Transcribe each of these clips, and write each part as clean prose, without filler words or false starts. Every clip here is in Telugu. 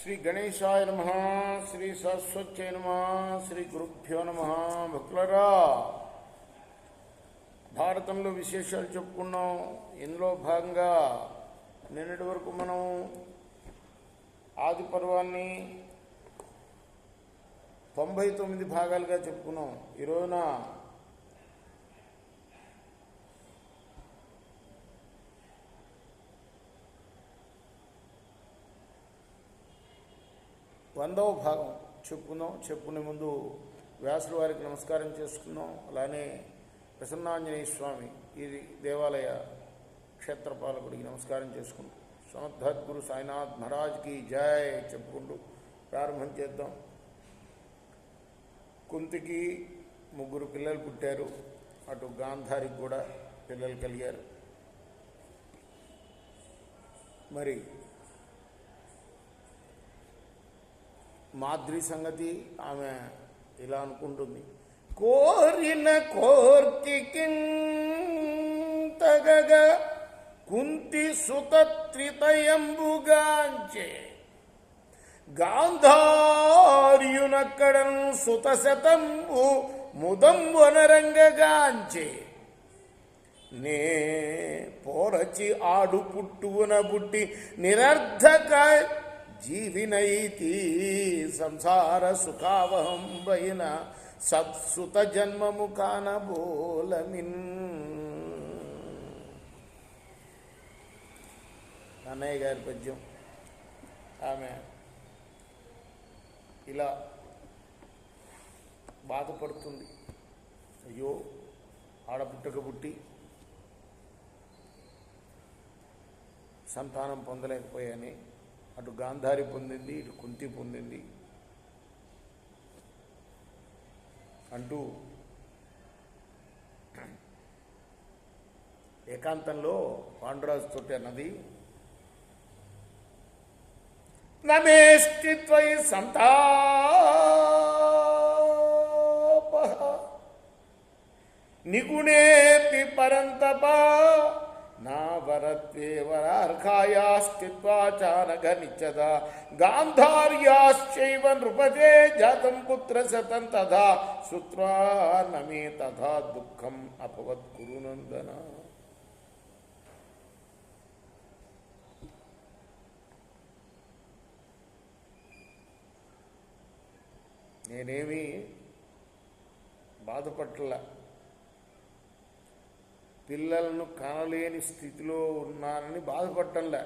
శ్రీ గణేశాయ నమః, శ్రీ సరస్వత్యై నమః, శ్రీ గురుభ్యో నమః. భక్తులరా, భారతంలో విశేషాలు చెప్పుకున్నాం. ఇందులో భాగంగా నిన్నటి వరకు మనం ఆది పర్వాన్ని 99 భాగాలుగా చెప్పుకున్నాం. ఈరోజున 100వ భాగం చెప్పుకుందాం. చెప్పుకునే ముందు వ్యాసుల వారికి నమస్కారం చేసుకుందాం. అలానే ప్రసన్నాంజనేయ స్వామి ఈ దేవాలయ క్షేత్రపాలకుడికి నమస్కారం చేసుకుంటాం. సమర్థద్గురు సాయినాథ్ మహారాజ్కి జై చెప్పుకుంటూ ప్రారంభం చేద్దాం. కుంతికి 3 పిల్లలు పుట్టారు. అటు గాంధారికి కూడా పిల్లలు కలిగారు. మరి మాద్రి సంగతి ఆమె ఇలా అనుకుంటుంది. కోరిన కోర్కికింతగగా కుంతి సుతత్రితయంబుగాంచే గాంధార్యునక్కడను సుతశతంబు ముదంబునరంగగాంచే నే పోరచి ఆడు పుట్టువున బుట్టి నిరర్ధక జీవినైతి సంసార సుఖావహం వైన సత్సుత జన్మము కానబోలమిన్. అన్నయ్య గారి పద్యం. ఆమె ఇలా బాధపడుతుంది. అయ్యో, ఆడపుట్టక పుట్టి సంతానం పొందలేకపోయాని. అటు గాంధారి పొందింది, ఇటు కుంతి పొందింది అంటూ ఏకాంతంలో పాండురాజు తోటి అన్నది, నమేష్టిత్వై సంతాప నిగుణేపి పరంతప నా వరత్వే వరార్ఘాయాస్తిత్వాచానఘ నిత్యద గాంధార్యాశ్చైవ నృపతే జాతం పుత్ర శతం తథా సుత్వా నమే తథా దుఃఖం అభవత్ కురునందన. నేనేమి బాధపట్ల, పిల్లలను కనలేని స్థితిలో ఉన్నానని బాధపడటంలే.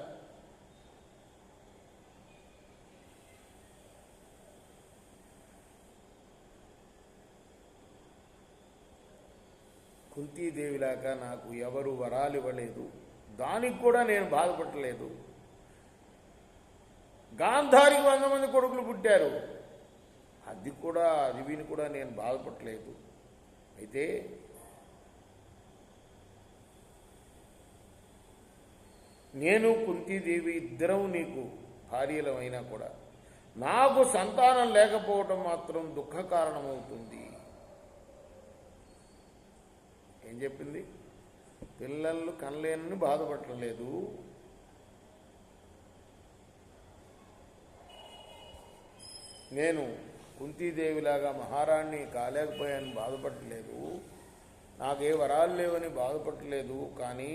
కుంతీదేవిలాగా నాకు ఎవరు వరాలు ఇవ్వలేదు, దానికి కూడా నేను బాధపడలేదు. గాంధారికి 100 మంది కొడుకులు పుట్టారు, అది విని కూడా నేను బాధపడలేదు. అయితే నేను కుంతీదేవి ఇద్దరం నీకు భార్యలమైనా కూడా నాకు సంతానం లేకపోవటం మాత్రం దుఃఖ కారణమవుతుంది. ఏం చెప్పింది? పిల్లలు కనలేనని బాధపడలేదు, నేను కుంతీదేవిలాగా మహారాణి కాలేకపోయాను బాధపడలేదు, నాకే వరాలు లేవని బాధపడలేదు. కానీ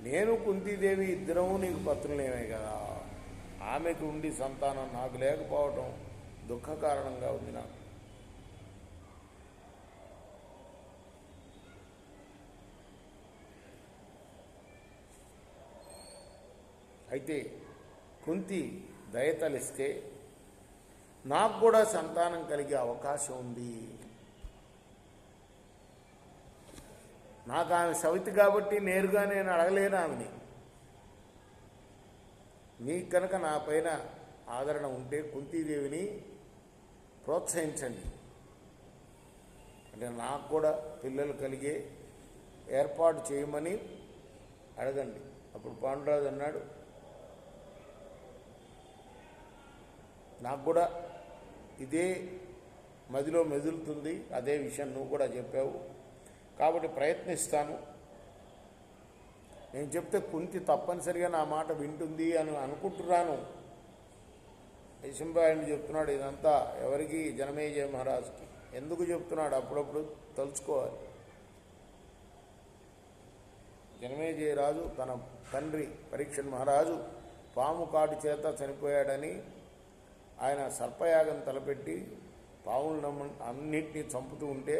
నేను కుంతీదేవి ఇద్దరము నీకు పత్రులేమే కదా, ఆమెకు ఉండి సంతానం నాకు లేకపోవటం దుఃఖ కారణంగా ఉంది నాకు. అయితే కుంతి దయతలిస్తే నాకు కూడా సంతానం కలిగే అవకాశం ఉంది. నాకు ఆమె సవితి కాబట్టి నేరుగా నేను అడగలేను ఆమెని. మీకు కనుక నా పైన ఆదరణ ఉంటే కుంతీదేవిని ప్రోత్సహించండి, అంటే నాకు కూడా పిల్లలు కలిగే ఏర్పాటు చేయమని అడగండి. అప్పుడు పాండురాజు అన్నాడు, నాకు కూడా ఇదే మదిలో మెదులుతుంది, అదే విషయం నువ్వు కూడా చెప్పావు, కాబట్టి ప్రయత్నిస్తాను. నేను చెప్తే కుంతి తప్పనిసరిగా నా మాట వింటుంది అని అనుకుంటున్నాను. వైశంపాయనుడు చెప్తున్నాడు ఇదంతా ఎవరికి? జనమేజయ మహారాజుకి. ఎందుకు చెప్తున్నాడు అప్పుడప్పుడు తలుచుకోవాలి. జనమేజయ రాజు తన తండ్రి పరీక్షణ్ మహారాజు పాము కాటు చేత చనిపోయాడని ఆయన సర్పయాగం తలపెట్టి పాములను అన్నింటినీ చంపుతూ ఉంటే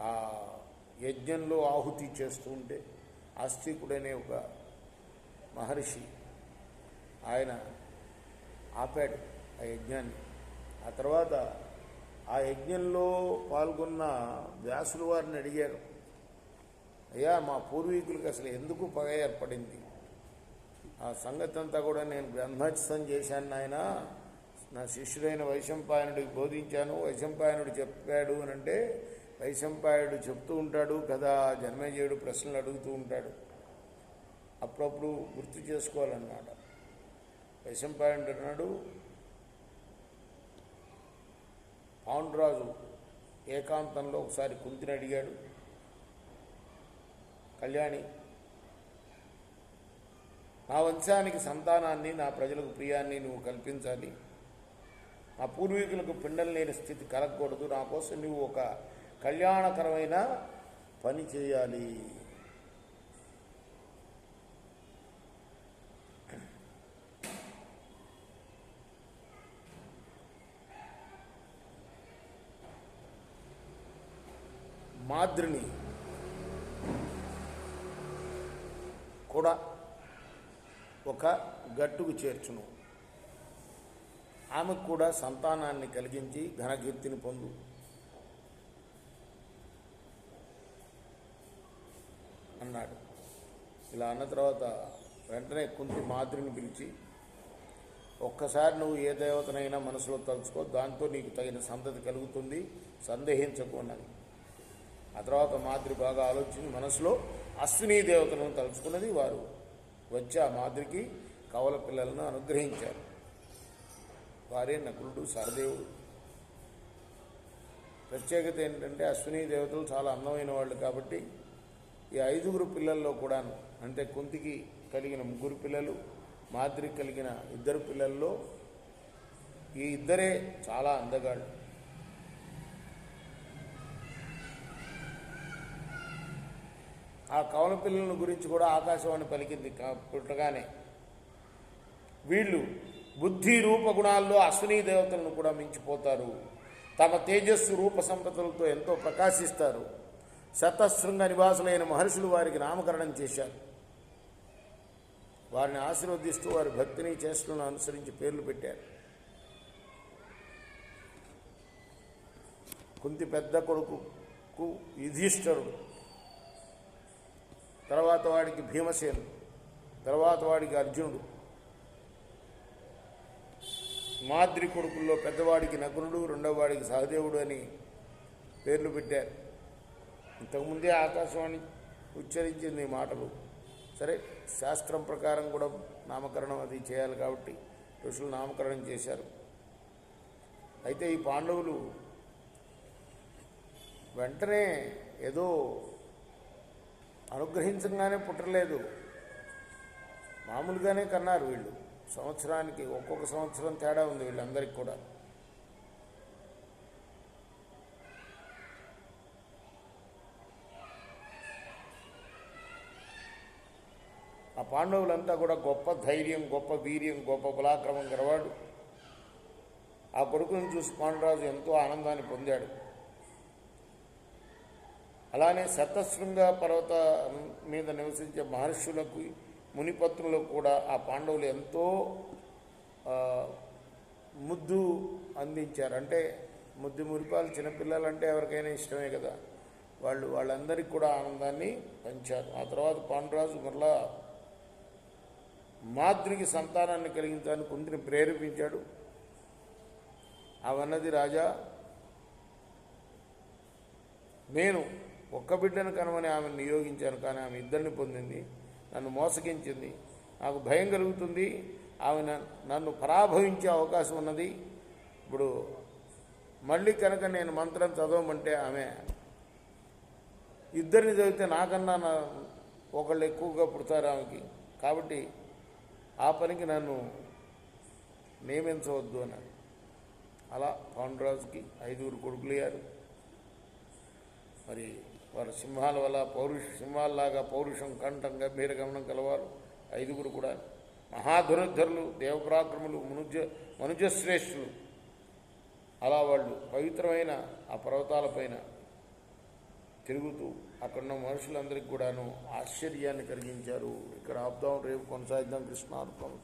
ఆ యజ్ఞంలో ఆహుతి చేస్తూ ఉంటే ఆస్తికుడనే ఒక మహర్షి ఆయన ఆపాడు ఆ యజ్ఞాన్ని. ఆ తర్వాత ఆ యజ్ఞంలో పాల్గొన్న వ్యాసులు వారిని అడిగారు, అయ్యా మా పూర్వీకులకు అసలు ఎందుకు పగ ఏర్పడింది? ఆ సంగతి అంతా కూడా నేను గ్రంథస్థం చేశాను నాయన, నా శిష్యుడైన వైశంపాయనుడికి బోధించాను. వైశంపాయనుడు చెప్పాడు అని అంటే వైశంపాయుడు చెప్తూ ఉంటాడు కదా, జనమేజయుడు ప్రశ్నలు అడుగుతూ ఉంటాడు. అప్పుడప్పుడు గుర్తు చేసుకోవాలన్నమాట. వైశంపాయనుడు అన్నాడు, పాండురాజు ఏకాంతంలో ఒకసారి కుంతిని అడిగాడు, కళ్యాణి నా వంశానికి సంతానాన్ని, నా ప్రజలకు ప్రియాన్ని నువ్వు కల్పించాలి. నా పూర్వీకులకు పిండం లేని స్థితి కలగకూడదు. నా కోసం నువ్వు ఒక కళ్యాణకరమైన పని చేయాలి. మాద్రిని కూడా ఒక గట్టుకు చేర్చును, ఆమెకు కూడా సంతానాన్ని కలిగించి ఘనకీర్తిని పొందు. అన్నాడు. ఇలా అన్న తర్వాత వెంటనే కుంతి మాద్రిని పిలిచి, ఒక్కసారి నువ్వు ఏ దేవతనైనా మనసులో తలుచుకో, దాంతో నీకు తగిన సంతతి కలుగుతుంది, సందేహించకు అన్నది. ఆ తర్వాత మాద్రి బాగా ఆలోచించి మనసులో అశ్విని దేవతలను తలుచుకున్నది. వారు వచ్చి ఆ మాద్రికి కవల పిల్లలను అనుగ్రహించారు. వారే నకులుడు, సహదేవుడు. ప్రత్యేకత ఏంటంటే అశ్విని దేవతలు చాలా అందమైన వాళ్ళు కాబట్టి ఈ 5 పిల్లల్లో కూడాను, అంటే కుంతికి కలిగిన 3 పిల్లలు, మాద్రికి కలిగిన 2 పిల్లల్లో ఈ 2 చాలా అందగాళ్ళు. ఆ కవల పిల్లల గురించి కూడా ఆకాశవాణి పలికింది పుట్టగానే, వీళ్ళు బుద్ధి రూప గుణాల్లో అశ్విని దేవతలను కూడా మించిపోతారు, తమ తేజస్సు రూప సంపదలతో ఎంతో ప్రకాశిస్తారు. శతశృంగ నివాసులైన మహర్షులు వారికి నామకరణం చేశారు. వారిని ఆశీర్వదిస్తూ వారి భక్తిని చేష్టలను అనుసరించి పేర్లు పెట్టారు. కుంతి పెద్ద కొడుకుకు యుధిష్ఠిరుడు, తర్వాత వాడికి భీమసేనుడు, తర్వాత వాడికి అర్జునుడు. మాద్రి కొడుకుల్లో పెద్దవాడికి నకులుడు, రెండవ వాడికి సహదేవుడు అని పేర్లు పెట్టారు. ఇంతకుముందే ఆకాశవాణి ఉచ్చరించింది ఈ మాటలు. సరే, శాస్త్రం ప్రకారం కూడా నామకరణం అది చేయాలి కాబట్టి ఋషులు నామకరణం చేశారు. అయితే ఈ పాండవులు వెంటనే ఏదో అనుగ్రహించగానే పుట్టలేదు, మామూలుగానే కన్నారు. వీళ్ళు సంవత్సరానికి ఒక్కొక్క సంవత్సరం తేడా ఉంది వీళ్ళందరికీ కూడా. ఆ పాండవులంతా కూడా గొప్ప ధైర్యం, గొప్ప వీర్యం, గొప్ప బలాక్రమం గలవాడు. ఆ కొడుకును చూసి పాండురాజు ఎంతో ఆనందాన్ని పొందాడు. అలానే శతశృంగ పర్వత మీద నివసించే మహర్షులకు, మునిపత్రులకు కూడా ఆ పాండవులు ఎంతో ముద్దు అందించారు. అంటే ముద్దు మురిపాలు చిన్నపిల్లలంటే ఎవరికైనా ఇష్టమే కదా, వాళ్ళందరికీ కూడా ఆనందాన్ని పంచారు. ఆ తర్వాత పాండురాజు మరలా మాద్రికి సంతానాన్ని కలిగించడానికి కుంతిని ప్రేరేపించాడు. అవన్నది, రాజా, నేను ఒక్క బిడ్డను కనమని ఆమెను నియోగించాను, కానీ ఆమె 2 పొందింది, నన్ను మోసగించింది, నాకు భయం కలుగుతుంది, ఆమె నన్ను పరాభవించే అవకాశం ఉన్నది. ఇప్పుడు మళ్ళీ కనుక నేను మంత్రం చదవమంటే ఆమె 2 చదివితే నాకన్నా ఒకళ్ళు ఎక్కువగా పుడతారు ఆమెకి, కాబట్టి ఆ పనికి నన్ను నియమించవద్దు అన్నారు. అలా పాండురాజుకి 5 కొడుకులయ్యారు. మరి వారు సింహాల వల్ల సింహాల్లాగా పౌరుషం, కంఠం, గంభీర గమనం కలవారు 5 కూడా. మహాధనుర్ధరులు, దేవపరాక్రములు, మనుజశ్రేష్ఠులు. అలా వాళ్ళు పవిత్రమైన ఆ పర్వతాలపైన తిరుగుతూ అక్కడున్న మనుషులందరికీ కూడాను ఆశ్చర్యాన్ని కలిగించారు. ఇక్కడ ఆపుదాం, రేపు కొనసాగిద్దాం. కృష్ణార్పణం.